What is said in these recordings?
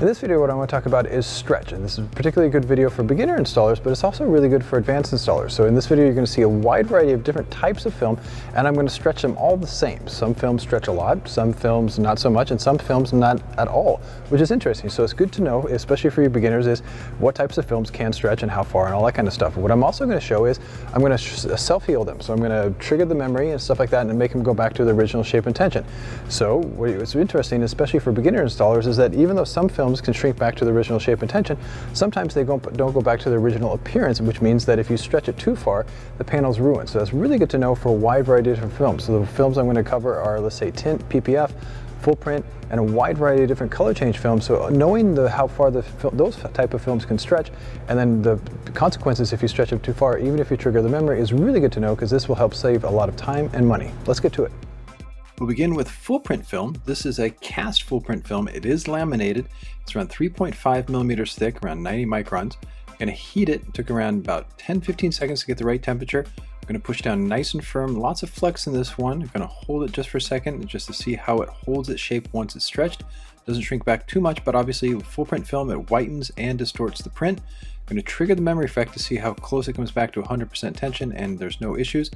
In this video, what I want to talk about is stretch, and this is a particularly good video for beginner installers, but it's also really good for advanced installers. So in this video, you're going to see a wide variety of different types of film, and I'm going to stretch them all the same. Some films stretch a lot, some films not so much, and some films not at all, which is interesting. So it's good to know, especially for you beginners, is what types of films can stretch and how far and all that kind of stuff. What I'm also going to show is I'm going to self-heal them. So I'm going to trigger the memory and stuff like that and make them go back to the original shape and tension. So what's interesting, especially for beginner installers, is that even though some films can shrink back to the original shape and tension, sometimes they don't go back to the original appearance, which means that if you stretch it too far, the panel's ruined. So that's really good to know for a wide variety of different films. So the films I'm going to cover are, let's say, tint, PPF, full print, and a wide variety of different color change films. So knowing how far those type of films can stretch, and then the consequences if you stretch them too far, even if you trigger the memory, is really good to know, because this will help save a lot of time and money. Let's get to it. We'll begin with full print film. This is a cast full print film. It is laminated. It's around 3.5 millimeters thick, around 90 microns. I'm going to heat it. It took around about 10-15 seconds to get the right temperature. I'm going to push down nice and firm. Lots of flex in this one. I'm going to hold it just for a second just to see how it holds its shape once it's stretched. Doesn't shrink back too much, but obviously with full print film, it whitens and distorts the print. I'm going to trigger the memory effect to see how close it comes back to 100% tension, and there's no issues.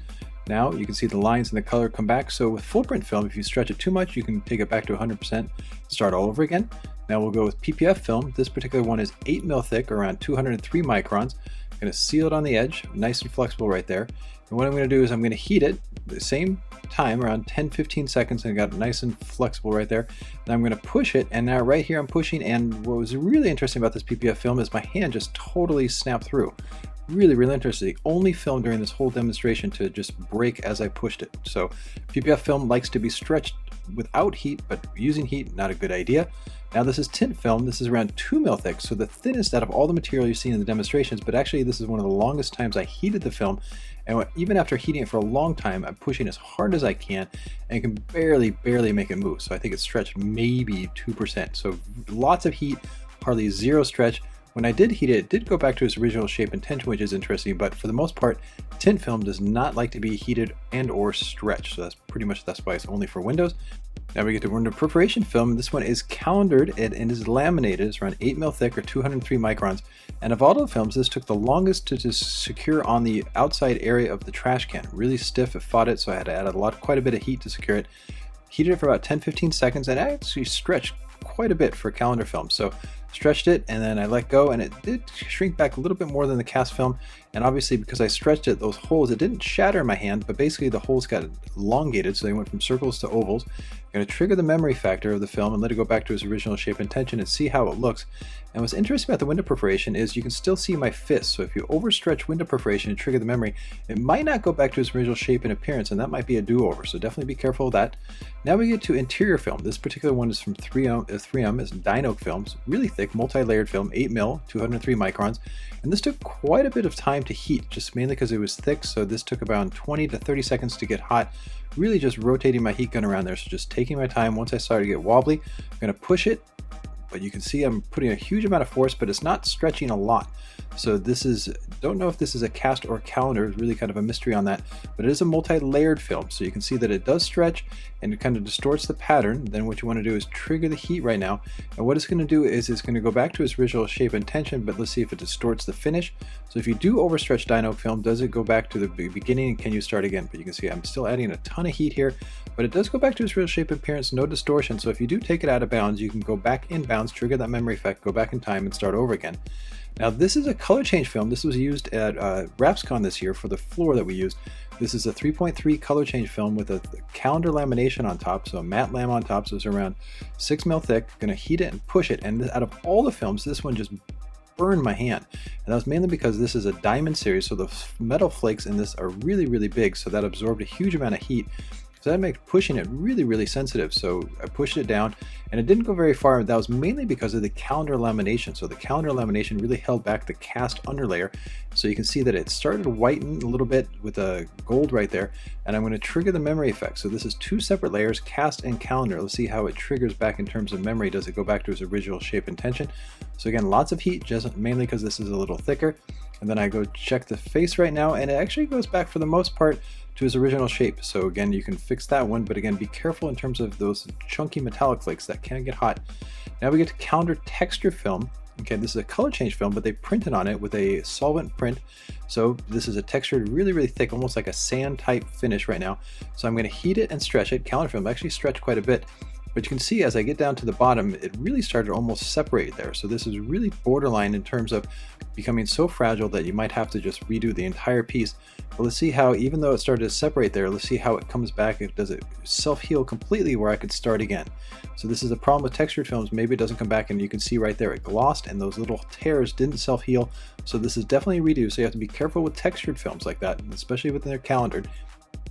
Now you can see the lines and the color come back. So with full print film, if you stretch it too much, you can take it back to 100%, start all over again. Now we'll go with PPF film. This particular one is 8 mil thick, around 203 microns. I'm going to seal it on the edge, nice and flexible right there. And what I'm going to do is I'm going to heat it the same time, around 10-15 seconds, and got it nice and flexible right there. Then I'm going to push it, and now right here I'm pushing, and what was really interesting about this PPF film is my hand just totally snapped through. Really, really interesting. The only film during this whole demonstration to just break as I pushed it. So PPF film likes to be stretched without heat, but using heat, not a good idea. Now this is tint film. This is around 2 mil thick, so the thinnest out of all the material you've seen in the demonstrations, but actually this is one of the longest times I heated the film, and even after heating it for a long time, I'm pushing as hard as I can and can barely make it move. So I think it's stretched maybe 2%. So lots of heat, hardly zero stretch. When I did heat it, it did go back to its original shape and tension, which is interesting, but for the most part, tint film does not like to be heated and or stretched. So that's why it's only for windows. Now we get to window perforation film. This one is calendared and is laminated. It's around 8 mil thick or 203 microns. And of all the films, this took the longest to just secure on the outside area of the trash can. Really stiff, it fought it, so I had to add quite a bit of heat to secure it. Heated it for about 10-15 seconds, and I actually stretched quite a bit for calendar film. So stretched it, and then I let go, and it did shrink back a little bit more than the cast film. And obviously because I stretched it, those holes, it didn't shatter in my hand, but basically the holes got elongated, so they went from circles to ovals. I'm going to trigger the memory factor of the film and let it go back to its original shape and tension and see how it looks. And what's interesting about the window perforation is you can still see my fist. So if you overstretch window perforation and trigger the memory, it might not go back to its original shape and appearance, and that might be a do-over. So definitely be careful of that. Now we get to interior film. This particular one is from 3M. It's Dyno films, really thick, multi-layered film, 8 mil, 203 microns. And this took quite a bit of time to heat, just mainly because it was thick. So this took about 20 to 30 seconds to get hot. Really just rotating my heat gun around there. So just taking my time. Once I started to get wobbly, I'm going to push it. But you can see I'm putting a huge amount of force, but it's not stretching a lot. So this is, don't know if this is a cast or a calendar, it's really kind of a mystery on that, but it is a multi-layered film. So you can see that it does stretch and it kind of distorts the pattern. Then what you want to do is trigger the heat right now. And what it's going to do is it's going to go back to its original shape and tension, but let's see if it distorts the finish. So if you do overstretch Dyno film, does it go back to the beginning and can you start again? But you can see I'm still adding a ton of heat here, but it does go back to its real shape and appearance, no distortion. So if you do take it out of bounds, you can go back in bounds, trigger that memory effect, go back in time and start over again. Now this is a color change film. This was used at RapsCon this year for the floor that we used. This is a 3.3 color change film with a calendar lamination on top, so a matte lam on top, so it's around 6 mil thick. Gonna heat it and push it, and out of all the films, this one just burned my hand. And that was mainly because this is a diamond series, so the metal flakes in this are really big, so that absorbed a huge amount of heat. So that makes pushing it really sensitive. So I pushed it down and it didn't go very far. That was mainly because of the calendar lamination. So the calendar lamination really held back the cast underlayer. So you can see that it started to whiten a little bit with a gold right there. And I'm going to trigger the memory effect. So this is 2 separate layers, cast and calendar. Let's see how it triggers back in terms of memory. Does it go back to its original shape and tension? So again, lots of heat, just mainly because this is a little thicker. And then I go check the face right now, and it actually goes back for the most part to its original shape. So again, you can fix that one, but again, be careful in terms of those chunky metallic flakes that can get hot. Now we get to calendar texture film. Okay, this is a color change film, but they printed on it with a solvent print. So this is a textured, really, really thick, almost like a sand type finish right now. So I'm going to heat it and stretch it. Calendar film actually stretched quite a bit. But you can see as I get down to the bottom, it really started to almost separate there. So this is really borderline in terms of becoming so fragile that you might have to just redo the entire piece. But let's see how, even though it started to separate there, let's see how it comes back. Does it self-heal completely where I could start again? So this is the problem with textured films. Maybe it doesn't come back, and you can see right there it glossed and those little tears didn't self-heal. So this is definitely a redo. So you have to be careful with textured films like that, especially when they're calendared.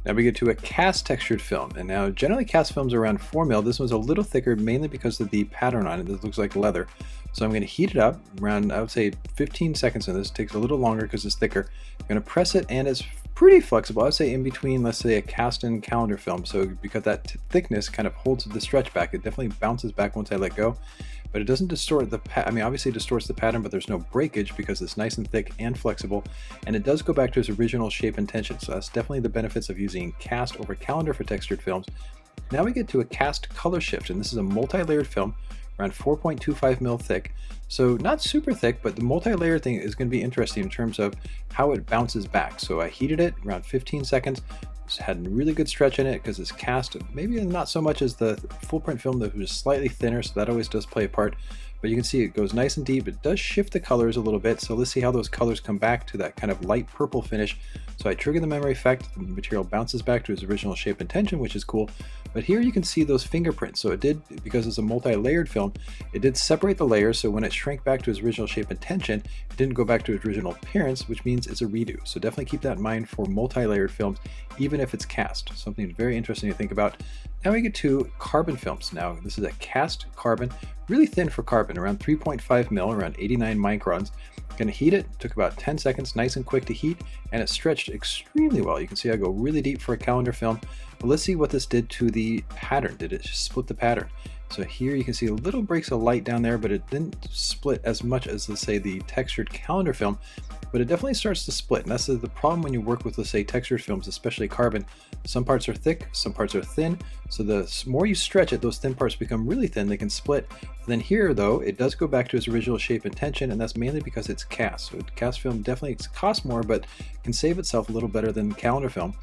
Now we get to a cast textured film, and now generally cast films are around 4 mil. This one's a little thicker, mainly because of the pattern on it. This looks like leather. So I'm going to heat it up around, I would say 15 seconds, and this takes a little longer because it's thicker. I'm going to press it, and it's pretty flexible. I would say in between, let's say, a cast and calendar film. So because that thickness kind of holds the stretch back, it definitely bounces back once I let go. But it doesn't distort the I mean, obviously it distorts the pattern, but there's no breakage because it's nice and thick and flexible, and it does go back to its original shape and tension. So that's definitely the benefits of using cast over calendar for textured films. Now we get to a cast color shift, and this is a multi-layered film around 4.25 mil thick. So not super thick, but the multi-layer thing is going to be interesting in terms of how it bounces back. So I heated it around 15 seconds. Had really good stretch in it because it's cast, maybe not so much as the full print film that was slightly thinner, so that always does play a part. But you can see it goes nice and deep. It does shift the colors a little bit, so let's see how those colors come back to that kind of light purple finish. So I trigger the memory effect, the material bounces back to its original shape and tension, which is cool. But here you can see those fingerprints. So it did, because it's a multi-layered film, it did separate the layers, so when it shrank back to its original shape and tension, it didn't go back to its original appearance, which means it's a redo. So definitely keep that in mind for multi-layered films, even if it's cast. Something very interesting to think about. Now we get to carbon films. Now this is a cast carbon, really thin for carbon, around 3.5 mil, around 89 microns. Gonna heat it, took about 10 seconds, nice and quick to heat, and it stretched extremely well. You can see I go really deep for a calendar film. But let's see what this did to the pattern. Did it split the pattern? So here you can see little breaks of light down there, but it didn't split as much as, let's say, the textured calendar film, but it definitely starts to split. And that's the problem when you work with, let's say, textured films, especially carbon. Some parts are thick, some parts are thin. So the more you stretch it, those thin parts become really thin, they can split. And then here though, it does go back to its original shape and tension, and that's mainly because it's cast. So cast film definitely costs more, but can save itself a little better than calendar film.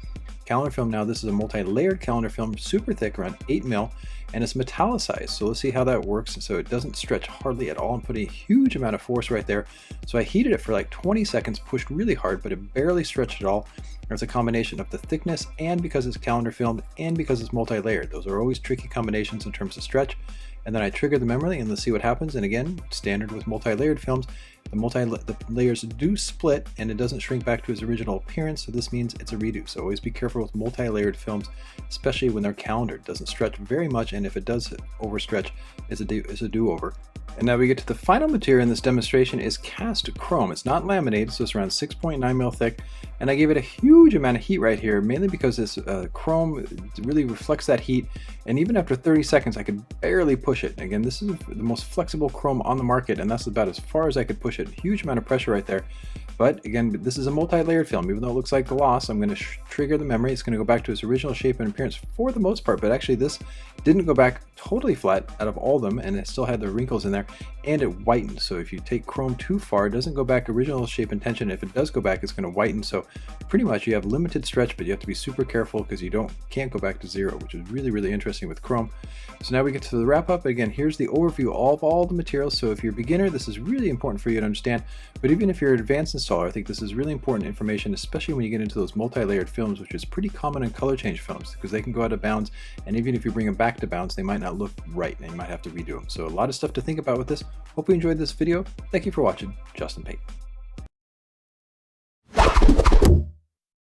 Calendar film, now this is a multi-layered calendar film, super thick, around 8 mil, and it's metallicized. So let's see how that works. So it doesn't stretch hardly at all. I'm putting a huge amount of force right there. So I heated it for like 20 seconds, pushed really hard, but it barely stretched at all. It's a combination of the thickness, and because it's calendar film, and because it's multi-layered. Those are always tricky combinations in terms of stretch. And then I trigger the memory, and let's see what happens. And again, standard with multi-layered films, the layers do split, and it doesn't shrink back to its original appearance, so this means it's a redo. So always be careful with multi-layered films, especially when they're calendared. It doesn't stretch very much, and if it does overstretch, it's a do-over. And now we get to the final material in this demonstration is cast chrome. It's not laminated, so it's around 6.9 mil thick, and I gave it a huge amount of heat right here, mainly because this chrome really reflects that heat, and even after 30 seconds I could barely push it. Again, this is the most flexible chrome on the market, and that's about as far as I could push it. Huge amount of pressure right there. But again, this is a multi-layered film. Even though it looks like gloss, I'm going to trigger the memory. It's going to go back to its original shape and appearance for the most part, but actually this didn't go back totally flat out of all of them, and it still had the wrinkles in there, and it whitened. So if you take chrome too far, it doesn't go back original shape and tension. If it does go back, it's going to whiten. So pretty much you have limited stretch, but you have to be super careful because you can't go back to zero, which is really, really interesting with chrome. So now we get to the wrap up. Again, here's the overview of all the materials. So if you're a beginner, this is really important for you to understand, but even if you're an advanced installer, I think this is really important information, especially when you get into those multi-layered films, which is pretty common in color change films because they can go out of bounds, and even if you bring them back to bounds, they might not look right and you might have to redo them. So a lot of stuff to think about with this. Hope you enjoyed this video. Thank you for watching. Justin Pate.